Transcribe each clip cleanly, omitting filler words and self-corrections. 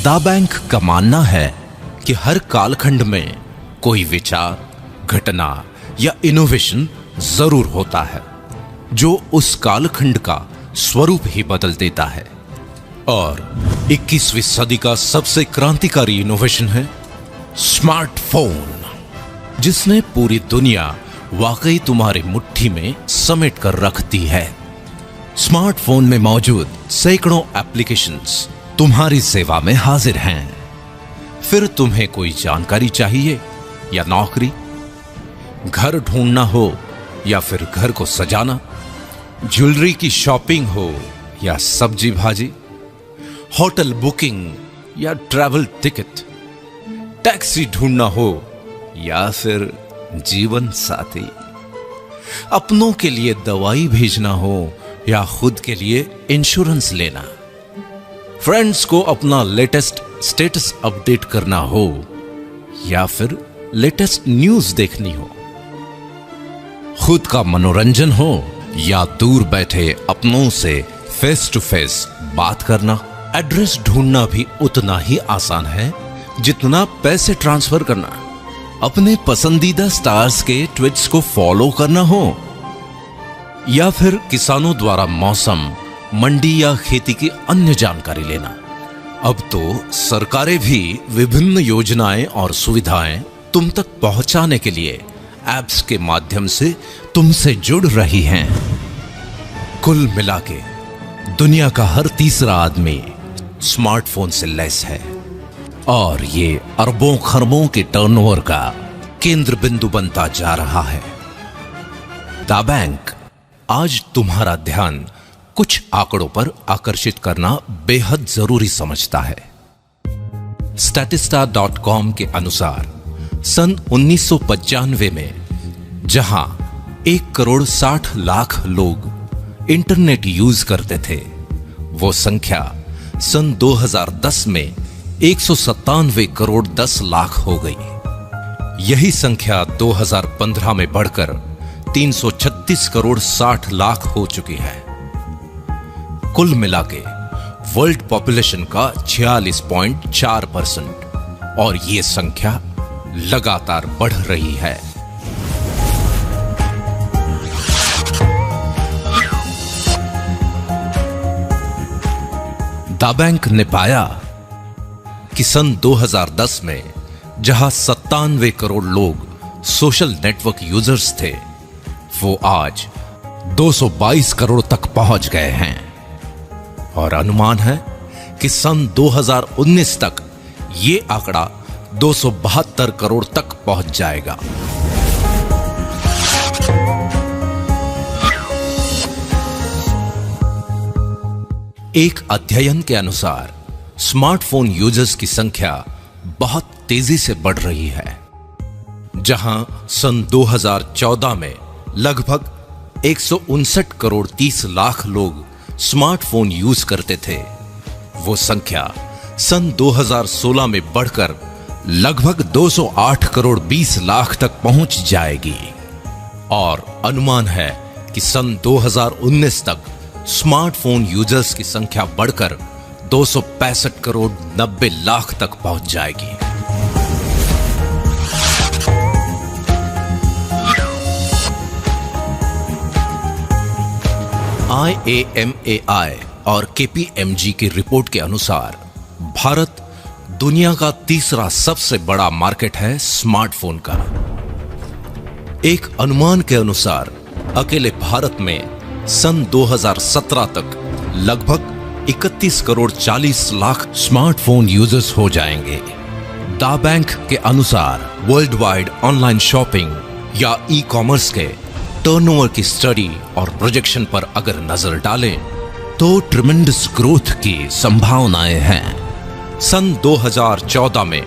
दा बैंक का मानना है कि हर कालखंड में कोई विचार, घटना या इनोवेशन जरूर होता है जो उस कालखंड का स्वरूप ही बदल देता है। और 21वीं सदी का सबसे क्रांतिकारी इनोवेशन है स्मार्टफोन, जिसने पूरी दुनिया वाकई तुम्हारी मुट्ठी में समेट कर रख दी है। स्मार्टफोन में मौजूद सैकड़ों एप्लीकेशंस तुम्हारी सेवा में हाजिर हैं। फिर तुम्हें कोई जानकारी चाहिए या नौकरी, घर ढूंढना हो या फिर घर को सजाना, ज्वेलरी की शॉपिंग हो या सब्जी भाजी, होटल बुकिंग या ट्रैवल टिकट, टैक्सी ढूंढना हो या फिर जीवन साथी, अपनों के लिए दवाई भेजना हो या खुद के लिए इंश्योरेंस लेना, फ्रेंड्स को अपना लेटेस्ट स्टेटस अपडेट करना हो या फिर लेटेस्ट न्यूज देखनी हो, खुद का मनोरंजन हो या दूर बैठे अपनों से फेस टू फेस बात करना, एड्रेस ढूंढना भी उतना ही आसान है जितना पैसे ट्रांसफर करना, अपने पसंदीदा स्टार्स के ट्वीट्स को फॉलो करना हो या फिर किसानों द्वारा मौसम, मंडी या खेती की अन्य जानकारी लेना। अब तो सरकारें भी विभिन्न योजनाएं और सुविधाएं तुम तक पहुंचाने के लिए ऐप्स के माध्यम से तुमसे जुड़ रही हैं। कुल मिला के दुनिया का हर तीसरा आदमी स्मार्टफोन से लैस है और ये अरबों खरबों के टर्नओवर का केंद्र बिंदु बनता जा रहा है। दा बैंक आज तुम्हारा ध्यान कुछ आंकड़ों पर आकर्षित करना बेहद जरूरी समझता है। statista.com के अनुसार सन 1995 में जहां 1,60,00,000 लोग इंटरनेट यूज करते थे, वो संख्या सन 2010 में 197,10,00,000 हो गई। यही संख्या 2015 में बढ़कर 336,60,00,000 हो चुकी है। कुल मिलाके वर्ल्ड पॉपुलेशन का 46.4% और ये संख्या लगातार बढ़ रही है। दा बैंक ने पाया कि सन 2010 में जहां 97 करोड़ लोग सोशल नेटवर्क यूजर्स थे, वो आज 222 करोड़ तक पहुंच गए हैं और अनुमान है कि सन 2019 तक ये आंकड़ा 272 करोड़ तक पहुंच जाएगा। एक अध्ययन के अनुसार स्मार्टफोन यूजर्स की संख्या बहुत तेजी से बढ़ रही है। जहां सन 2014 में लगभग 159 करोड़ 30 लाख लोग स्मार्टफोन यूज करते थे, वो संख्या सन 2016 में बढ़कर लगभग 208 करोड़ 20 लाख तक पहुंच जाएगी और अनुमान है कि सन 2019 तक स्मार्टफोन यूजर्स की संख्या बढ़कर 265 करोड़ 90 लाख तक पहुंच जाएगी। IAMAI और KPMG की रिपोर्ट के अनुसार भारत दुनिया का तीसरा सबसे बड़ा मार्केट है स्मार्टफोन का। एक अनुमान के अनुसार अकेले भारत में सन 2017 तक लगभग 31 करोड़ 40 लाख स्मार्टफोन यूजर्स हो जाएंगे। दा बैंक के अनुसार वर्ल्ड वाइड ऑनलाइन शॉपिंग या ई कॉमर्स के टर्नओवर की स्टडी और प्रोजेक्शन पर अगर नजर डालें तो ट्रिमेंडस ग्रोथ की संभावनाएं हैं। सन 2014 में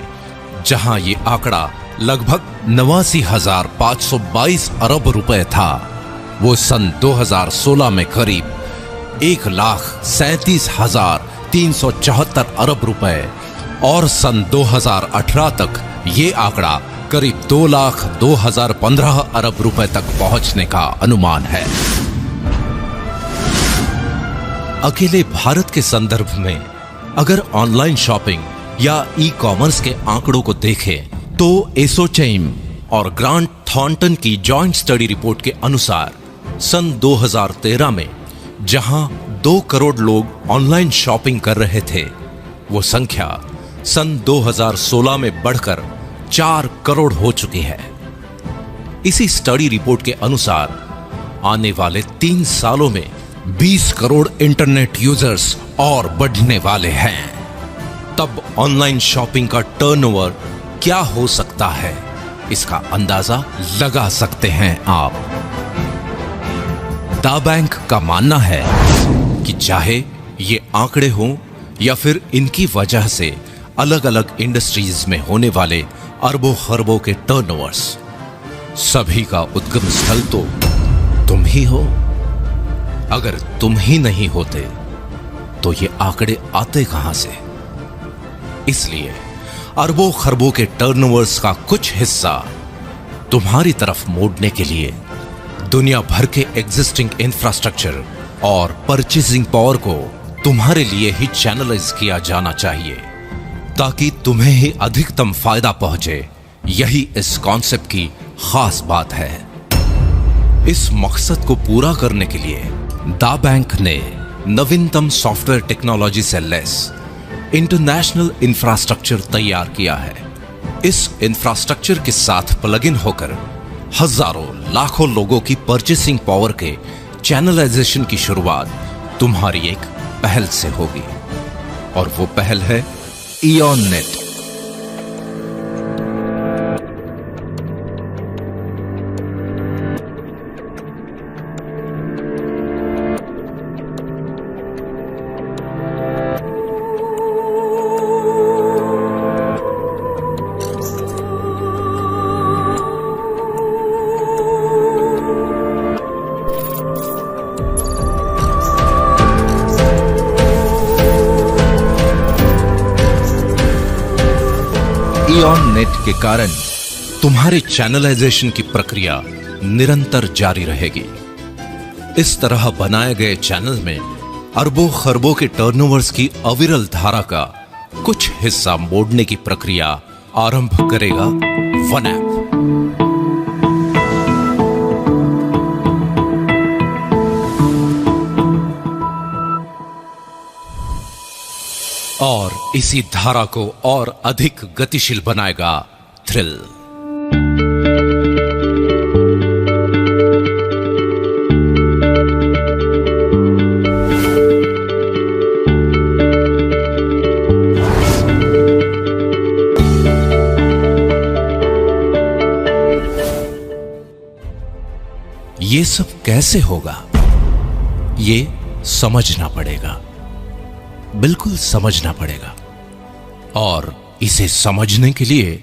जहां ये आंकड़ा लगभग 89,522 अरब रुपए था, वो सन 2016 में करीब 1,37,374 अरब रुपए और सन 2018 तक ये आंकड़ा करीब 2,02,015 अरब रुपए तक पहुंचने का अनुमान है। अकेले भारत के संदर्भ में अगर ऑनलाइन शॉपिंग या ई कॉमर्स के आंकड़ों को देखें तो एसोचैम और ग्रांट थॉर्नटन की जॉइंट स्टडी रिपोर्ट के अनुसार सन 2013 में जहां 2 करोड़ लोग ऑनलाइन शॉपिंग कर रहे थे, वो संख्या सन 2016 में बढ़कर 4 करोड़ हो चुकी है। इसी स्टडी रिपोर्ट के अनुसार आने वाले 3 सालों में 20 करोड़ इंटरनेट यूजर्स और बढ़ने वाले हैं। तब ऑनलाइन शॉपिंग का टर्नओवर क्या हो सकता है, इसका अंदाजा लगा सकते हैं आप। दा बैंक का मानना है कि चाहे ये आंकड़े हों या फिर इनकी वजह से अलग अलग इंडस्ट्रीज में होने वाले अरबों खरबों के टर्नओवर्स, सभी का उद्गम स्थल तो तुम ही हो। अगर तुम ही नहीं होते तो ये आंकड़े आते कहां से? इसलिए अरबों खरबों के टर्नओवर्स का कुछ हिस्सा तुम्हारी तरफ मोड़ने के लिए दुनिया भर के एग्जिस्टिंग इंफ्रास्ट्रक्चर और परचेसिंग पावर को तुम्हारे लिए ही चैनलाइज किया जाना चाहिए, ताकि तुम्हें ही अधिकतम फायदा पहुंचे। यही इस कॉन्सेप्ट की खास बात है। इस मकसद को पूरा करने के लिए दा बैंक ने नवीनतम सॉफ्टवेयर टेक्नोलॉजी से लैस इंटरनेशनल इंफ्रास्ट्रक्चर तैयार किया है। इस इंफ्रास्ट्रक्चर के साथ प्लग इन होकर हजारों लाखों लोगों की परचेसिंग पावर के चैनलाइजेशन की शुरुआत तुम्हारी एक पहल से होगी, और वो पहल है इयॉन नेट। इयॉन नेट के कारण तुम्हारे चैनलाइजेशन की प्रक्रिया निरंतर जारी रहेगी। इस तरह बनाए गए चैनल में अरबों खरबों के टर्नओवर्स की अविरल धारा का कुछ हिस्सा मोड़ने की प्रक्रिया आरंभ करेगा वन ऐप। और इसी धारा को और अधिक गतिशील बनाएगा थ्रिल। ये सब कैसे होगा, ये समझना पड़ेगा, बिल्कुल समझना पड़ेगा। और इसे समझने के लिए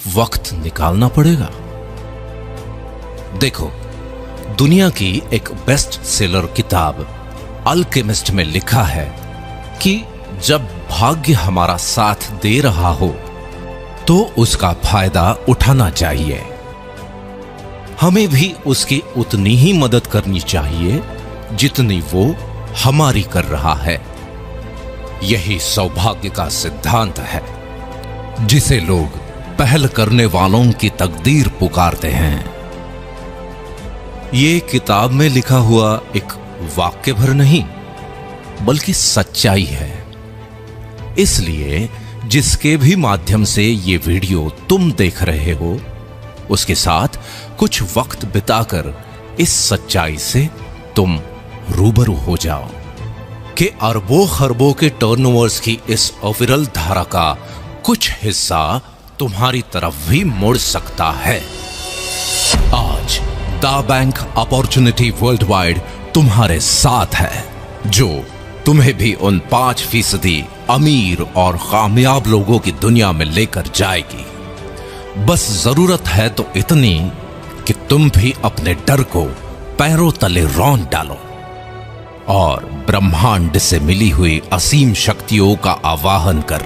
वक्त निकालना पड़ेगा। देखो, दुनिया की एक बेस्ट सेलर किताब अल्केमिस्ट में लिखा है कि जब भाग्य हमारा साथ दे रहा हो तो उसका फायदा उठाना चाहिए। हमें भी उसकी उतनी ही मदद करनी चाहिए जितनी वो हमारी कर रहा है। यही सौभाग्य का सिद्धांत है, जिसे लोग पहल करने वालों की तकदीर पुकारते हैं। ये किताब में लिखा हुआ एक वाक्य भर नहीं, बल्कि सच्चाई है। इसलिए जिसके भी माध्यम से ये वीडियो तुम देख रहे हो, उसके साथ कुछ वक्त बिताकर इस सच्चाई से तुम रूबरू हो जाओ कि अरबों खरबों के टर्नओवर्स की इस अविरल धारा का कुछ हिस्सा तुम्हारी तरफ भी मुड़ सकता है। आज दा बैंक अपॉर्चुनिटी वर्ल्ड वाइड तुम्हारे साथ है, जो तुम्हें भी उन 5% अमीर और कामयाब लोगों की दुनिया में लेकर जाएगी। बस जरूरत है तो इतनी कि तुम भी अपने डर को पैरों तले रौंद डालो और ब्रह्मांड से मिली हुई असीम शक्तियों का आवाहन कर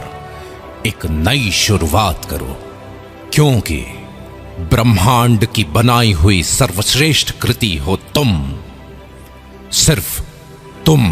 एक नई शुरुआत करो, क्योंकि ब्रह्मांड की बनाई हुई सर्वश्रेष्ठ कृति हो तुम, सिर्फ तुम।